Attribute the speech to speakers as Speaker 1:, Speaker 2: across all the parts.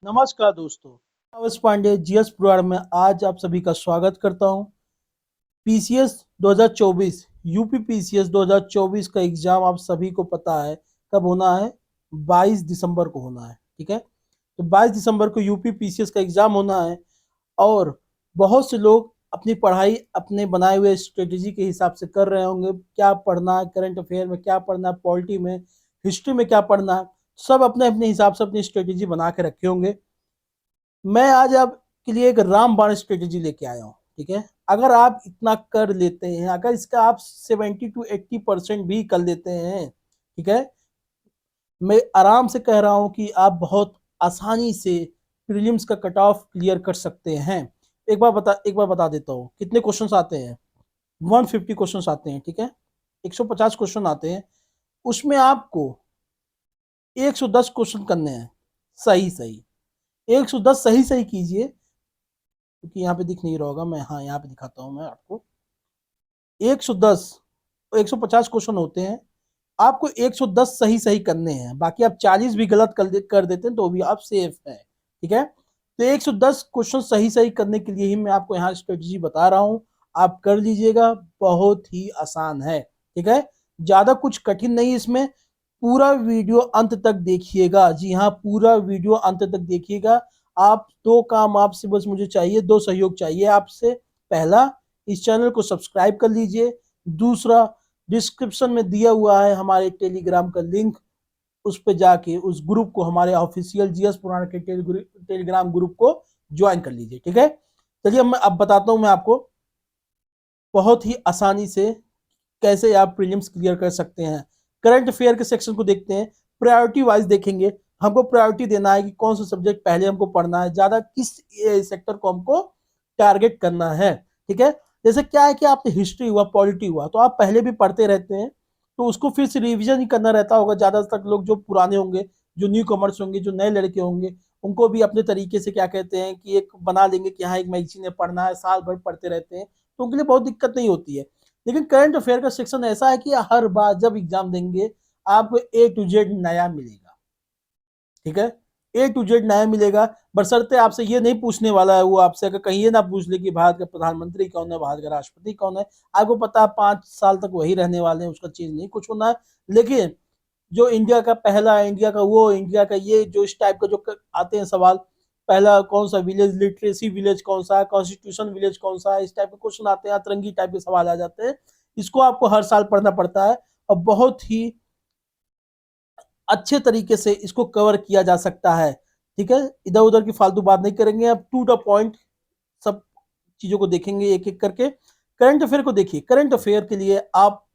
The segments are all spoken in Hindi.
Speaker 1: नमस्कार दोस्तों, अवस पांडे जीएस पुराण में आज आप सभी का स्वागत करता हूं। पीसीएस 2024 यूपी पीसीएस 2024 का एग्जाम आप सभी को पता है कब होना है। 22 दिसंबर को होना है। ठीक है, तो 22 दिसंबर को यूपी पीसीएस का एग्जाम होना है और बहुत से लोग अपनी पढ़ाई अपने बनाए हुए स्ट्रेटेजी के हिसाब से कर रहे होंगे। क्या पढ़ना है, करंट अफेयर में क्या पढ़ना है, पॉलिटी में, हिस्ट्री में क्या पढ़ना है, सब अपने अपने हिसाब से अपनी स्ट्रेटेजी बना के रखे होंगे। मैं आज आपके लिए एक रामबाण स्ट्रेटेजी लेके आया हूँ। ठीक है, अगर आप इतना कर लेते हैं, अगर इसका आप 70 to 80% भी कर लेते हैं, ठीक है, मैं आराम से कह रहा हूँ कि आप बहुत आसानी से प्रीलिम्स का कट ऑफ क्लियर कर सकते हैं। एक बार बता देता हूँ कितने क्वेश्चंस आते हैं। 150 क्वेश्चंस आते हैं। ठीक है, 150 क्वेश्चन आते हैं, उसमें आपको 110 क्वेश्चन करने हैं सही सही। 110 सही सही कीजिए, क्योंकि यहाँ पे दिख नहीं रहा होगा। मैं हाँ यहाँ पे दिखाता हूँ मैं आपको। 110 150 क्वेश्चन होते हैं, आपको 110 सही सही करने हैं। बाकी आप 40 भी गलत कर देते हैं तो भी आप सेफ है। ठीक है, तो 110 क्वेश्चन सही सही करने के लिए ही मैं आपको यहाँ स्ट्रेटजी बता रहा हूँ। आप कर लीजिएगा, बहुत ही आसान है। ठीक है, ज्यादा कुछ कठिन नहीं इसमें। पूरा वीडियो अंत तक देखिएगा। जी हाँ, पूरा वीडियो अंत तक देखिएगा। आप दो काम आपसे बस मुझे चाहिए, दो सहयोग चाहिए आपसे। पहला, इस चैनल को सब्सक्राइब कर लीजिए। दूसरा, डिस्क्रिप्शन में दिया हुआ है हमारे टेलीग्राम का लिंक, उस पे जाके उस ग्रुप को, हमारे ऑफिशियल जीएस पुराण के टेलीग्राम ग्रुप को ज्वाइन कर लीजिए। ठीक है, चलिए मैं अब बताता हूं मैं आपको बहुत ही आसानी से कैसे आप प्रीलिम्स क्लियर कर सकते हैं। करंट अफेयर के सेक्शन को देखते हैं, प्रायोरिटी वाइज देखेंगे। हमको प्रायोरिटी देना है कि कौन सा सब्जेक्ट पहले हमको पढ़ना है, ज्यादा किस सेक्टर को हमको टारगेट करना है। ठीक है, जैसे क्या है कि आपने हिस्ट्री हुआ, पॉलिटी हुआ, तो आप पहले भी पढ़ते रहते हैं, तो उसको फिर से रिविजन ही करना रहता होगा। ज्यादातर लोग जो पुराने होंगे, जो न्यू कमर्स होंगे, जो नए लड़के होंगे, उनको भी अपने तरीके से क्या कहते हैं कि एक बना लेंगे कि हाँ एक मैगजीन है, पढ़ना है, साल भर पढ़ते रहते हैं, तो उनके लिए बहुत दिक्कत नहीं होती है। लेकिन करंट अफेयर का सेक्शन ऐसा है कि हर बार जब एग्जाम देंगे आपको A to Z नया मिलेगा। ठीक है, A to Z नया मिलेगा। बशर्ते आपसे ये नहीं पूछने वाला है वो आपसे, अगर कहीं ये ना पूछ ले कि भारत का प्रधानमंत्री कौन है, भारत का राष्ट्रपति कौन है, आपको पता है 5 साल तक वही रहने वाले हैं, उसका चेंज नहीं कुछ होना है। लेकिन जो इंडिया का पहला, इंडिया का वो, इंडिया का ये, जो इस टाइप का जो आते हैं सवाल, पहला कौन सा विलेज, लिटरेसी विलेज कौन सा है, कॉन्स्टिट्यूशन विलेज कौन सा है, इस टाइप के क्वेश्चन आते हैं, अतरंगी टाइप के सवाल आ जाते हैं। इसको आपको हर साल पढ़ना पड़ता है और बहुत ही अच्छे तरीके से इसको कवर किया जा सकता है। ठीक है, इधर उधर की फालतू बात नहीं करेंगे, अब टू द पॉइंट सब चीजों को देखेंगे एक एक करके। करंट अफेयर को देखिए, करंट अफेयर के लिए आप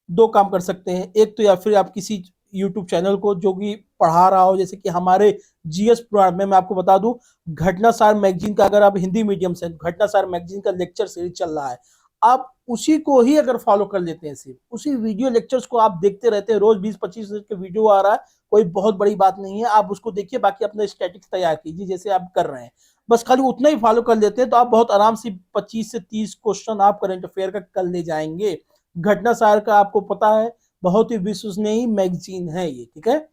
Speaker 1: दो काम कर सकते हैं। एक तो या फिर आप किसी यूट्यूब चैनल को जो कि पढ़ा रहा हो, जैसे कि हमारे जीएस पुराण में मैं आपको बता दूं, घटनासार मैगजीन का, अगर आप हिंदी मीडियम से, घटनासार मैगजीन का लेक्चर सीरीज चल रहा है, आप उसी को ही अगर फॉलो कर लेते हैं, सिर्फ उसी वीडियो लेक्चर्स को आप देखते रहते हैं, रोज 20-25 मिनट के वीडियो आ रहा है, कोई बहुत बड़ी बात नहीं है, आप उसको देखिए, बाकी अपना स्टैटिक्स तैयार कीजिए जैसे आप कर रहे हैं, बस खाली उतना ही फॉलो कर लेते हैं, तो आप बहुत आराम से 25 से 30 क्वेश्चन आप करंट अफेयर का कर ले जाएंगे। घटना सार का आपको पता है बहुत ही विश्वसनीय मैगजीन है ये। ठीक है,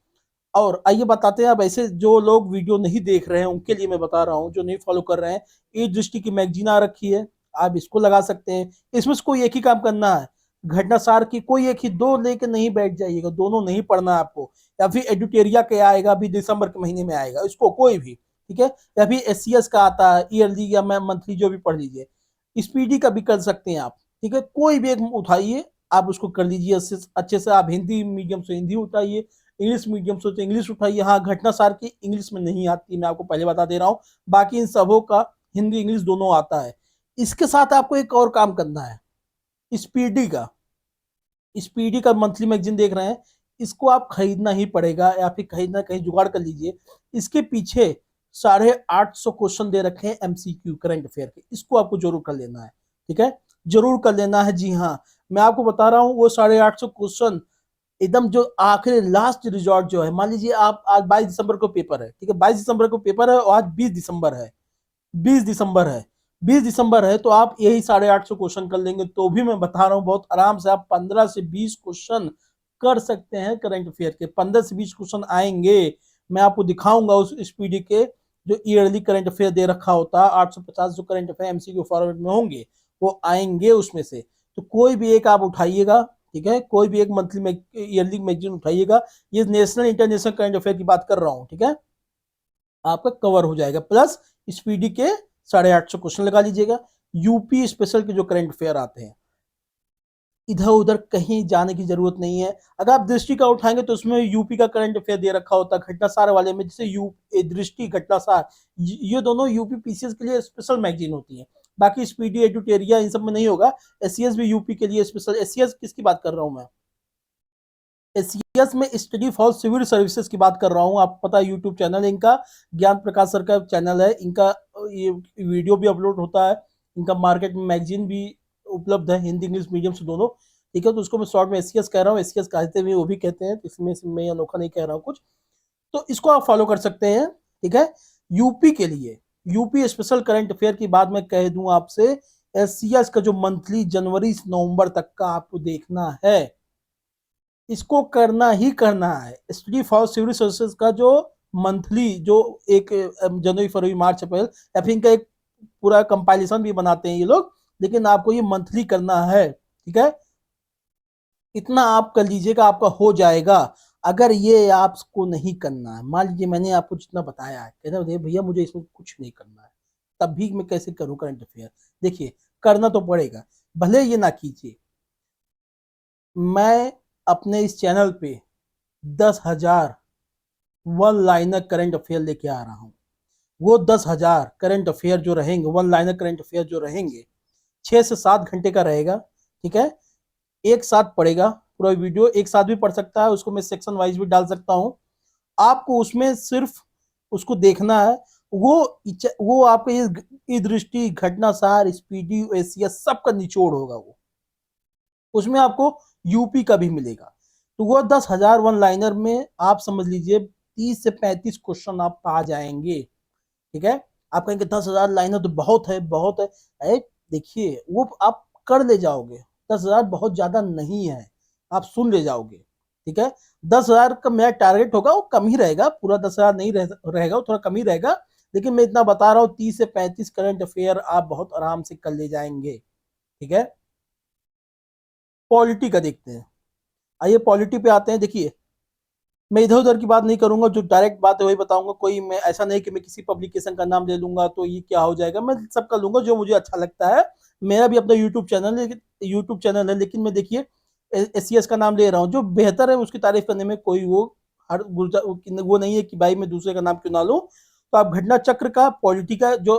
Speaker 1: और आइए बताते हैं, अब ऐसे जो लोग वीडियो नहीं देख रहे हैं उनके लिए मैं बता रहा हूँ, जो नहीं फॉलो कर रहे हैं, ई दृष्टि की मैगजीन आ रखी है, आप इसको लगा सकते हैं। इसमें से कोई एक ही काम करना है, घटना सार की कोई एक ही, दो लेके नहीं बैठ जाइएगा, दोनों नहीं पढ़ना है आपको। या फिर एडुटेरिया के आएगा अभी दिसंबर के महीने में आएगा, इसको कोई भी, ठीक है, या फिर एससीएस का आता है ईयरली या मंथली, जो भी पढ़ लीजिए। स्पीडी का भी कर सकते हैं आप। ठीक है, कोई भी एक उठाइए, आप उसको कर लीजिए अच्छे से। आप हिंदी मीडियम से हिंदी उठाइए, इंग्लिश मीडियम से तो इंग्लिश उठाइए। हाँ, घटना सार की इंग्लिश में नहीं आती, मैं आपको पहले बता दे रहा हूँ, बाकी इन सबों का हिंदी इंग्लिश दोनों आता है। इसके साथ आपको एक और काम करना है, स्पीडी का। स्पीडी का मंथली मैगजीन देख रहे हैं, इसको आप खरीदना ही पड़ेगा, या फिर खरीदना कहीं जुगाड़ कर लीजिए। इसके पीछे 850 क्वेश्चन दे रखे हैं एमसीक्यू करंट अफेयर के, इसको आपको जरूर कर लेना है। ठीक है, जरूर कर लेना है। जी हाँ, मैं आपको बता रहा हूँ वो 850 क्वेश्चन एकदम जो आखिरी लास्ट रिजॉर्ट जो है, मान लीजिए आप आज 22 दिसंबर को पेपर है, ठीक है, 22 दिसंबर को पेपर है और आज 20 दिसंबर है, 20 दिसंबर है, 20 दिसंबर है, तो आप यही 850 क्वेश्चन कर लेंगे तो भी मैं बता रहा हूँ बहुत आराम से आप 15 से 20 क्वेश्चन कर सकते हैं करंट अफेयर के। 15 से 20 क्वेश्चन आएंगे, मैं आपको दिखाऊंगा उस स्पीडी के जो ईयरली करंट अफेयर दे रखा होता है 850 जो करंट अफेयर एमसीक्यू फॉर्मेट में होंगे वो आएंगे उसमें से। तो कोई भी एक आप उठाइएगा, ठीक है, कोई भी एक मंथली ईयरली मैगजीन उठाइएगा, ये नेशनल इंटरनेशनल करंट अफेयर की बात कर रहा हूँ, ठीक है, आपका कवर हो जाएगा। प्लस स्पीडी के 850 क्वेश्चन लगा लीजिएगा। यूपी स्पेशल के जो करंट अफेयर आते हैं, इधर उधर कहीं जाने की जरूरत नहीं है। अगर आप दृष्टि का उठाएंगे तो उसमें यूपी का करंट अफेयर दे रखा होता है, घटनासार वाले में जैसे दृष्टि घटनासार, ये दोनों यूपी पीसीएस के लिए स्पेशल मैगजीन होती है। बाकी स्पीडी एडुटेरिया इन सब में नहीं होगा। एससीएस भी यूपी के लिए स्पेशल। एससीएस किसकी बात कर रहा हूं मैं? एससीएस में स्टडी फॉर सिविल सर्विसेज की बात कर रहा हूं। आपको पता है यूट्यूब चैनल है इनका, ज्ञान प्रकाश सर का चैनल है इनका, ये वीडियो भी अपलोड होता है, इनका मार्केट में मैगजीन भी उपलब्ध है, हिंदी इंग्लिश मीडियम से दोनों, ठीक है। तो उसको मैं शॉर्ट में एससीएस कह रहा हूँ, एससीएस कहते हुए वो भी कहते हैं, इसमें मैं अनोखा नहीं कह रहा हूँ कुछ। तो इसको आप फॉलो कर सकते हैं, ठीक है। यूपी के लिए, यूपी स्पेशल करंट अफेयर की बात मैं कह दूं आपसे, एससीएस का जो मंथली जनवरी से नवंबर तक का आपको देखना है, इसको करना ही करना है। स्टडी फॉर सिविल सर्विसेज का जो मंथली, जो एक जनवरी फरवरी मार्च अप्रैल, या फिर इनका एक पूरा कंपाइलेशन भी बनाते हैं ये लोग, लेकिन आपको ये मंथली करना है, ठीक है। इतना आप कर लीजिएगा, आपका हो जाएगा। अगर ये आपको नहीं करना है, मान लीजिए मैंने आपको जितना बताया है, कहते हैं भैया मुझे इसमें कुछ नहीं करना है, तब भी मैं कैसे करूं करंट अफेयर? देखिए, करना तो पड़ेगा, भले ये ना कीजिए। मैं अपने इस चैनल पे 10,000 वन लाइनर करंट अफेयर लेके आ रहा हूं। वो 10,000 करंट अफेयर जो रहेंगे, वन लाइनर करंट अफेयर जो रहेंगे, 6 से 7 घंटे का रहेगा, ठीक है। एक साथ पढ़ेगा, पूरा वीडियो एक साथ भी पढ़ सकता है, उसको मैं सेक्शन वाइज भी डाल सकता हूं। आपको उसमें सिर्फ उसको देखना है, वो आपके ये दृष्टि घटनासार स्पीडी एसीएस सबका निचोड़ होगा। वो उसमें आपको यूपी का भी मिलेगा। तो वो 10,000 वन लाइनर में आप समझ लीजिए 30 से 35 क्वेश्चन आप पा जाएंगे, ठीक है। आप कहेंगे 10,000 लाइनर तो बहुत है, बहुत है। अरे देखिए, वो आप कर ले जाओगे, 10,000 बहुत ज्यादा नहीं है, आप सुन ले जाओगे, ठीक है। 10,000 का मेरा टारगेट होगा, वो कम ही रहेगा, पूरा 10,000 नहीं रहेगा, वो थोड़ा कम ही रहेगा। लेकिन मैं इतना बता रहा हूँ, 30 से 35 करंट अफेयर आप बहुत आराम से कर ले जाएंगे, ठीक है। पॉलिटी का देखते हैं, आइए पॉलिटी पे आते हैं। देखिए, मैं इधर उधर की बात नहीं करूंगा, जो डायरेक्ट बात है वही बताऊंगा। कोई मैं ऐसा नहीं कि मैं किसी पब्लिकेशन का नाम ले लूंगा तो ये क्या हो जाएगा, मैं सबका लूंगा जो मुझे अच्छा लगता है। मेरा भी अपना यूट्यूब चैनल है, लेकिन मैं देखिए एससीएस का नाम ले रहा हूँ, जो बेहतर है उसकी तारीफ करने में कोई वो नहीं है कि भाई मैं दूसरे का नाम क्यों ना लूं। तो आप घटना चक्र का, पॉलिटी का जो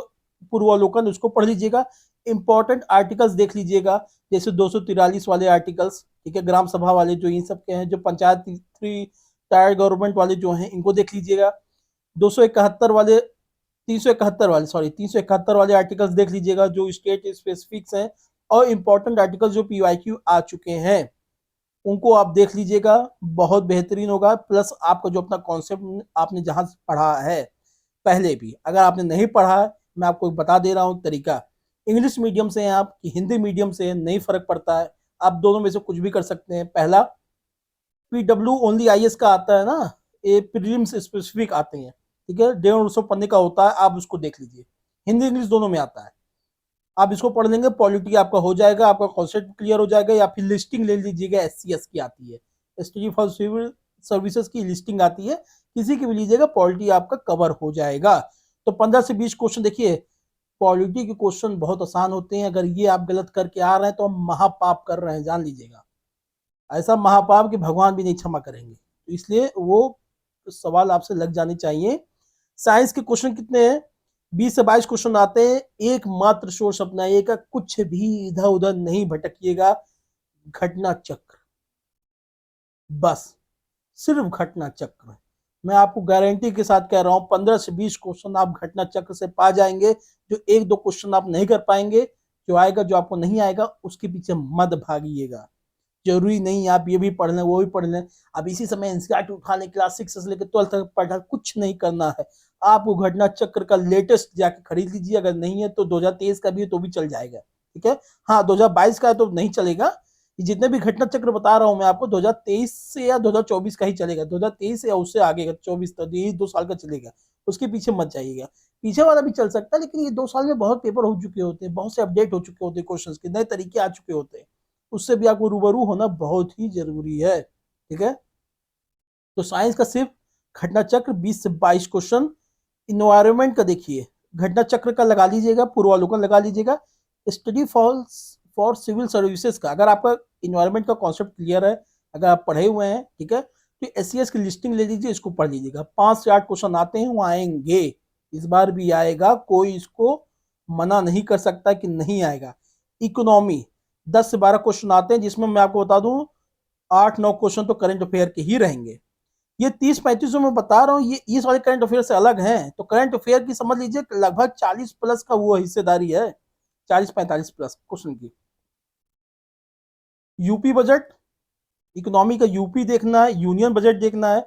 Speaker 1: पूर्वावलोकन उसको पढ़ लीजिएगा, इंपॉर्टेंट आर्टिकल्स देख लीजिएगा, जैसे 243 वाले आर्टिकल्स, ठीक है, ग्राम सभा वाले जो इन सब के हैं, जो पंचायत टायर गवर्नमेंट वाले जो हैं इनको देख लीजिएगा, 271 वाले 371 वाले, सॉरी 371 वाले आर्टिकल्स देख लीजिएगा जो स्टेट स्पेसिफिक्स हैं, और इंपॉर्टेंट आर्टिकल्स जो पीवाईक्यू आ चुके हैं उनको आप देख लीजिएगा, बहुत बेहतरीन होगा। प्लस आपका जो अपना कॉन्सेप्ट आपने जहां से पढ़ा है पहले भी, अगर आपने नहीं पढ़ा है, मैं आपको बता दे रहा हूँ तरीका। इंग्लिश मीडियम से हैं आप कि हिंदी मीडियम से, नहीं फर्क पड़ता है, आप दोनों में से कुछ भी कर सकते हैं। पहला पीडब्ल्यू ओनली आईएएस का आता है ना, ये प्रीलिम्स स्पेसिफिक आते हैं, ठीक है, 150 पन्ने का होता है, आप उसको देख लीजिए, हिंदी इंग्लिश दोनों में आता है। आप इसको पढ़ लेंगे, पॉलिटी आपका हो जाएगा, आपका कॉन्सेप्ट क्लियर हो जाएगा। या फिर लिस्टिंग ले लीजिएगा, एससीएस की आती है, स्टडी फॉर सिविल सर्विसेज की लिस्टिंग आती है, किसी की भी लीजिएगा, पॉलिटी आपका कवर हो जाएगा। तो 15 से 20 क्वेश्चन, देखिए पॉलिटी के क्वेश्चन बहुत आसान होते हैं, अगर ये आप गलत करके आ रहे हैं तो हम महापाप कर रहे हैं, जान लीजिएगा, ऐसा महापाप कि भगवान भी नहीं क्षमा करेंगे। तो इसलिए वो सवाल आपसे लग जाने चाहिए। साइंस के क्वेश्चन कितने हैं? 20 से 22 क्वेश्चन आते हैं। एकमात्र सोर्स अपनाइएगा, कुछ भी इधर उधर नहीं भटकिएगा, घटना चक्र, बस सिर्फ घटना चक्र। मैं आपको गारंटी के साथ कह रहा हूं 15 से 20 क्वेश्चन आप घटना चक्र से पा जाएंगे। जो एक दो क्वेश्चन आप नहीं कर पाएंगे, जो आएगा, जो आपको नहीं आएगा उसके पीछे मत भागिएगा। जरूरी नहीं आप ये भी पढ़ लें वो भी पढ़ लें, अब इसी समय एनसीईआरटी उठा लें, क्लास 6 से लेकर 12 तक पढ़ना, कुछ नहीं करना है। आपको घटना चक्र का लेटेस्ट जाके खरीद लीजिए, अगर नहीं है तो 2023 का भी है तो भी चल जाएगा, ठीक है। हाँ, 2022 का है तो नहीं चलेगा। जितने भी घटना चक्र बता रहा हूं मैं आपको, 2023 से या 2024 का ही चलेगा, 2023 या उससे आगे का 24 तक, यही 2 साल का चलेगा, उसके पीछे मत जाइएगा। पीछे वाला भी चल सकता है, लेकिन ये 2 साल में बहुत पेपर हो चुके होते हैं, बहुत से अपडेट हो चुके होते हैं, क्वेश्चंस के नए तरीके आ चुके होते हैं, उससे भी आपको रूबरू होना बहुत ही जरूरी है। ठीक है, तो साइंस का सिर्फ घटना चक्र 20 से 22 क्वेश्चन। इन्वायरमेंट का देखिए, घटना चक्र का लगा लीजिएगा, पूर्वावलोकन लगा लीजिएगा। स्टडी फॉर सिविल सर्विसेज का, अगर आपका इन्वायरमेंट का कॉन्सेप्ट क्लियर है, अगर आप पढ़े हुए हैं, ठीक है, तो एससीएस की लिस्टिंग ले लीजिए, इसको पढ़ लीजिएगा। 5 से 8 क्वेश्चन आते हैं, वो आएंगे, इस बार भी आएगा, कोई इसको मना नहीं कर सकता कि नहीं आएगा। इकोनॉमी 10 से 12 क्वेश्चन आते हैं, जिसमें मैं आपको बता दूं 8-9 क्वेश्चन तो करंट अफेयर के ही रहेंगे। ये 30-35 जो मैं बता रहा हूँ, ये इस वाले करंट अफेयर से अलग हैं। तो करंट अफेयर की समझ लीजिए लगभग 40 प्लस का वो हिस्सेदारी है, 40-45 प्लस क्वेश्चन की। यूपी बजट, इकोनॉमी का यूपी देखना है, यूनियन बजट देखना है,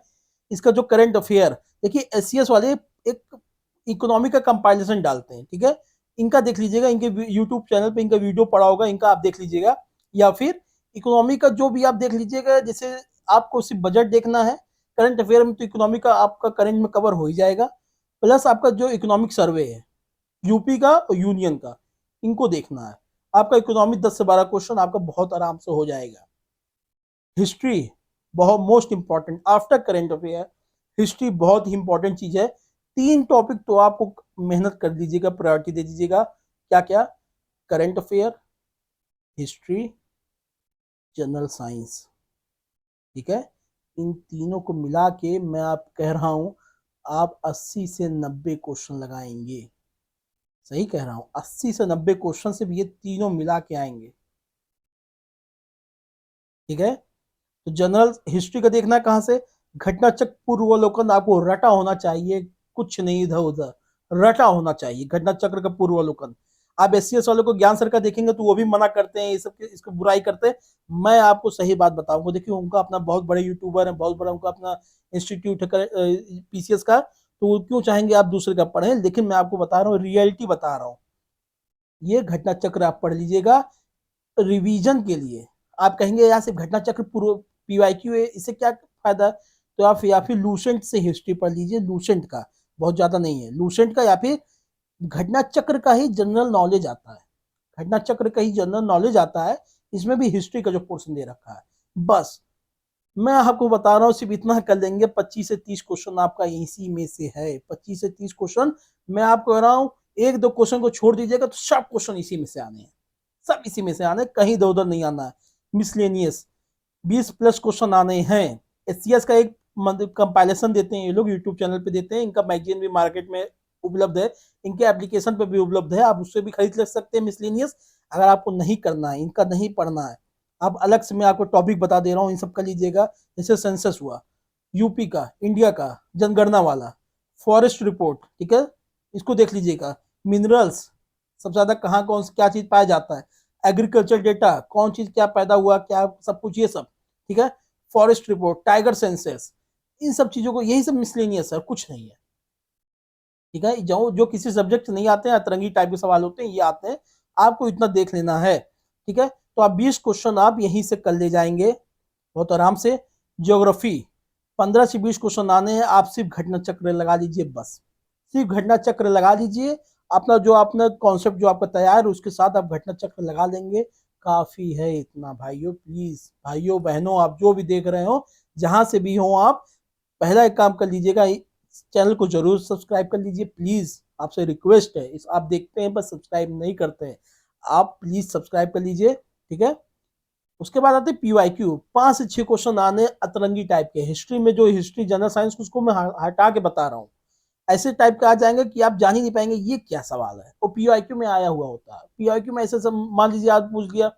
Speaker 1: इसका जो करंट अफेयर देखिए, एससीएस वाले एक इकोनॉमी का कंपाइलेशन डालते हैं, ठीक है, इनका देख लीजिएगा, इनके यूट्यूब चैनल पे इनका वीडियो पड़ा होगा, इनका आप देख लीजिएगा। या फिर इकोनॉमी का जो भी आप देख लीजिएगा, जैसे आपको सिर्फ बजट देखना है, करंट अफेयर में तो इकोनॉमी का आपका करंट में कवर हो ही जाएगा, प्लस आपका जो इकोनॉमिक सर्वे है यूपी का और यूनियन का, इनको देखना है। आपका इकोनॉमी 10 से 12 क्वेश्चन आपका बहुत आराम से हो जाएगा। हिस्ट्री बहुत most important after current affair, history बहुत ही इंपॉर्टेंट चीज है। 3 टॉपिक तो आपको मेहनत कर दीजिएगा, प्रायोरिटी दे दीजिएगा। क्या क्या? Current affair, history, general science. ठीक है, इन तीनों को मिला के मैं आप कह रहा हूं, आप 80 से 90 क्वेश्चन लगाएंगे। सही कह रहा हूं, 80 से 90 क्वेश्चन से भी ये तीनों मिला के आएंगे। ठीक है, तो जनरल हिस्ट्री का देखना है कहां से, घटना चक्र पूर्वावलोकन आपको रटा होना चाहिए, कुछ नहीं इधर उधर, रटा होना चाहिए घटना चक्र का पूर्वावलोकन। आप एससीएस वालों को ज्ञान सर का देखेंगे तो वो भी मना करते हैं, ये सब इसको बुराई करते हैं। मैं आपको सही बात बताऊंगा, देखिए उनका अपना बहुत बड़े यूट्यूबर है, बहुत बड़ा उनका अपना इंस्टीट्यूट है पीसीएस का, तो वो क्यों चाहेंगे आप दूसरे का पढ़ें। लेकिन मैं आपको बता रहा हूँ, रियलिटी बता रहा हूँ, ये घटना चक्र आप पढ़ लीजिएगा रिवीजन के लिए। आप कहेंगे यार सिर्फ घटना चक्र पूर्व पीवाईक्यू है, इससे क्या फायदा, तो आप या फिर लूसेंट से हिस्ट्री पढ़ लीजिए, लूसेंट का बहुत ज्यादा नहीं है, लूसेंट का, या फिर घटना चक्र का ही जनरल नॉलेज आता है, घटना चक्र का ही जनरल नॉलेज आता है, इसमें भी हिस्ट्री का जो पोर्शन दे रखा है। बस मैं आपको बता रहा हूँ, सिर्फ इतना कर लेंगे, 25 से 30 क्वेश्चन आपका इसी में से है, 25 से 30 क्वेश्चन मैं आपको कह रहा हूँ। 1-2 क्वेश्चन को छोड़ दीजिएगा तो सब क्वेश्चन इसी में से आने हैं, सब इसी में से आने, कहीं इधर उधर नहीं आना है। मिसलेनियस 20 प्लस क्वेश्चन आने हैं। एससीएस का एक कंपाइलेशन देते हैं ये लोग, यूट्यूब चैनल पे देते हैं, इनका मैगजीन भी मार्केट में उपलब्ध है, इनके एप्लीकेशन पे भी उपलब्ध है, आप उससे भी खरीद ले सकते हैं मिसलेनियस। अगर आपको नहीं करना है, इनका नहीं पढ़ना है, आप अलग से मैं आपको टॉपिक बता दे रहा हूँ, इन सब का लीजिएगा। जैसे सेंसस हुआ यूपी का, इंडिया का, जनगणना वाला, फॉरेस्ट रिपोर्ट, ठीक है, इसको देख लीजिएगा। मिनरल्स सबसे ज्यादा कहाँ कौन क्या चीज पाया जाता है, एग्रीकल्चर डेटा, कौन चीज क्या पैदा हुआ, क्या सब कुछ, ये सब। ठीक है, फॉरेस्ट रिपोर्ट, टाइगर सेंसस, इन सब चीजों को, यही सब मिसलेनियस है, कुछ नहीं है। ठीक है, जो जो किसी सब्जेक्ट नहीं आते हैं, अतरंगी टाइप के सवाल होते हैं, ये आते हैं, आपको इतना देख लेना है। ठीक है, तो आप 20 क्वेश्चन आप यहीं से कर ले जाएंगे बहुत आराम से। ज्योग्राफी 15 से 20 क्वेश्चन आने हैं, आप सिर्फ घटना चक्र लगा लीजिए, बस सिर्फ घटना चक्र लगा लीजिए। अपना जो अपना कॉन्सेप्ट जो आपका तैयार है उसके साथ आप घटना चक्र लगा लेंगे, काफी है इतना। भाइयों प्लीज, भाइयों बहनों, आप जो भी देख रहे हो, जहां से भी हो, आप पहला एक काम कर लीजिएगा, चैनल को जरूर सब्सक्राइब कर लीजिए प्लीज, आपसे रिक्वेस्ट है। इस आप देखते हैं बस सब्सक्राइब नहीं करते हैं, आप प्लीज सब्सक्राइब कर लीजिए। ठीक है, उसके बाद आते पीवाईक्यू, 5 से 6 क्वेश्चन आने अतरंगी टाइप के। हिस्ट्री में जो हिस्ट्री जनरल साइंस उसको मैं हटा के बता रहा हूँ, ऐसे टाइप का आ जाएंगे कि आप जान ही नहीं पाएंगे ये क्या सवाल है, वो पीवाईक्यू में आया हुआ होता है। पीवाईक्यू में ऐसे सब, मान लीजिए आप पूछ लिया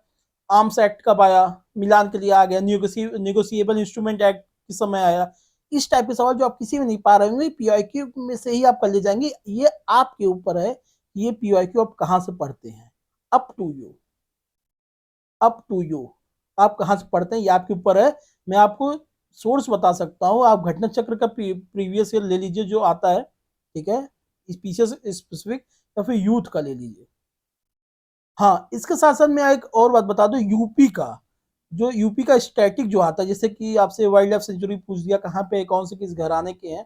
Speaker 1: आर्म्स एक्ट कब आया, मिलान के लिए आ गया, निगोसिएबल इंस्ट्रूमेंट एक्ट किस समय आया, इस टाइप के सवाल जो आप किसी में नहीं पा रहे होंगे, पीवाईक्यू में से ही आप कर ले जाएंगे। ये आपके ऊपर है, ये पीवाईक्यू आप कहाँ से पढ़ते हैं, up to you, up to you, आप कहाँ से पढ़ते हैं ये आपके ऊपर है। मैं आपको सोर्स बता सकता हूँ, आप घटना चक्र का प्रीवियस ईयर ले लीजिए जो आता है, ठीक है, इस पीछे से स्पेसिफिक, या फिर यूथ का ले लीजिए। हाँ, इसके साथ साथ मैं एक और बात बता दूं, यूपी का, जो यूपी का स्टैटिक जो आता है, जैसे कि आपसे वाइल्ड लाइफ सेंचुरी पूछ दिया कहाँ पे, कौन से किस घराने के हैं,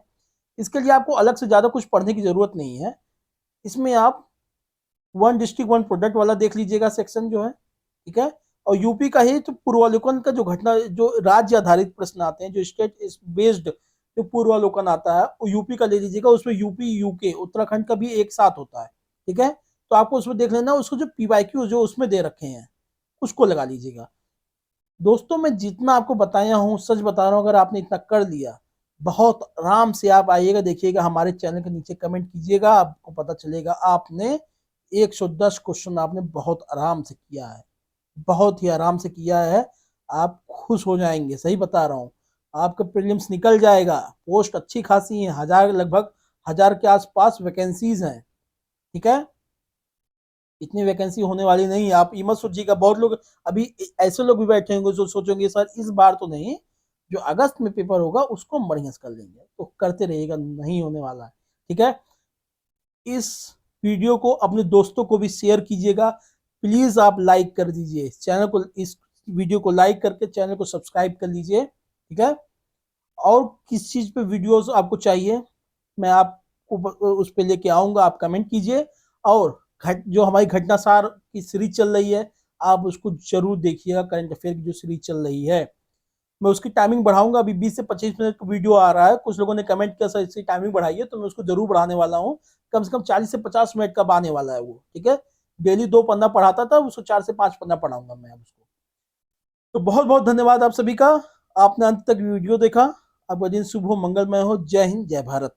Speaker 1: इसके लिए आपको अलग से ज़्यादा कुछ पढ़ने की ज़रूरत नहीं है। इसमें आप वन डिस्ट्रिक्ट वन प्रोडक्ट वाला देख लीजिएगा सेक्शन जो है, ठीक है। और यूपी का ही तो पूर्वावलोकन का जो घटना जो राज्य आधारित प्रश्न आते हैं, जो स्टेट बेस्ड जो पूर्वावलोकन आता है वो यूपी का ले लीजिएगा। उसमें यूपी यूके उत्तराखंड का भी एक साथ होता है, ठीक है। तो आपको उसमें देख लेना, उसको जो पीवाईक्यू जो उसमें दे रखे हैं उसको लगा लीजिएगा। दोस्तों मैं जितना आपको बताया हूँ सच बता रहा हूँ, अगर आपने इतना कर लिया बहुत आराम से आप आइएगा, देखिएगा हमारे चैनल के नीचे कमेंट कीजिएगा, आपको पता चलेगा आपने 110 क्वेश्चन आपने बहुत आराम से किया है, बहुत ही आराम से किया है। आप खुश हो जाएंगे, सही बता रहा हूँ। आपका प्रीलिम्स निकल जाएगा, पोस्ट अच्छी खासी है, हजार लगभग 1000 के आसपास वैकेंसीज हैं, ठीक है। इतनी वैकेंसी होने वाली नहीं है, आप ये मत सोचिएगा। बहुत लोग अभी ऐसे लोग भी बैठे होंगे जो सोचेंगे सर इस बार तो नहीं, जो अगस्त में पेपर होगा उसको हम बढ़िया से कर लेंगे, तो करते रहिएगा, नहीं होने वाला है, ठीक है। इस वीडियो को अपने दोस्तों को भी शेयर कीजिएगा, प्लीज आप लाइक कर दीजिए चैनल को, इस वीडियो को लाइक करके चैनल को सब्सक्राइब कर लीजिए, ठीक है। और किस चीज पे वीडियोस आपको चाहिए मैं आपको उस पे लेके आऊंगा, आप कमेंट कीजिए। और जो हमारी घटनासार की सीरीज चल रही है आप उसको जरूर देखिएगा, करंट अफेयर की जो सीरीज चल रही है मैं उसकी टाइमिंग बढ़ाऊंगा। अभी 20 से 25 मिनट का वीडियो आ रहा है, कुछ लोगों ने कमेंट किया सर इसकी टाइमिंग बढ़ाइए, तो मैं उसको जरूर बढ़ाने वाला हूँ। कम से कम 40 से 50 मिनट का आने वाला है वो, ठीक है। डेली 2 पन्ना पढ़ाता था, उसको 4 से 5 पन्ना पढ़ाऊंगा मैं उसको। तो बहुत बहुत धन्यवाद आप सभी का, आपने अंत तक वीडियो देखा। आपका दिन शुभ हो, मंगलमय हो। जय हिंद, जय भारत।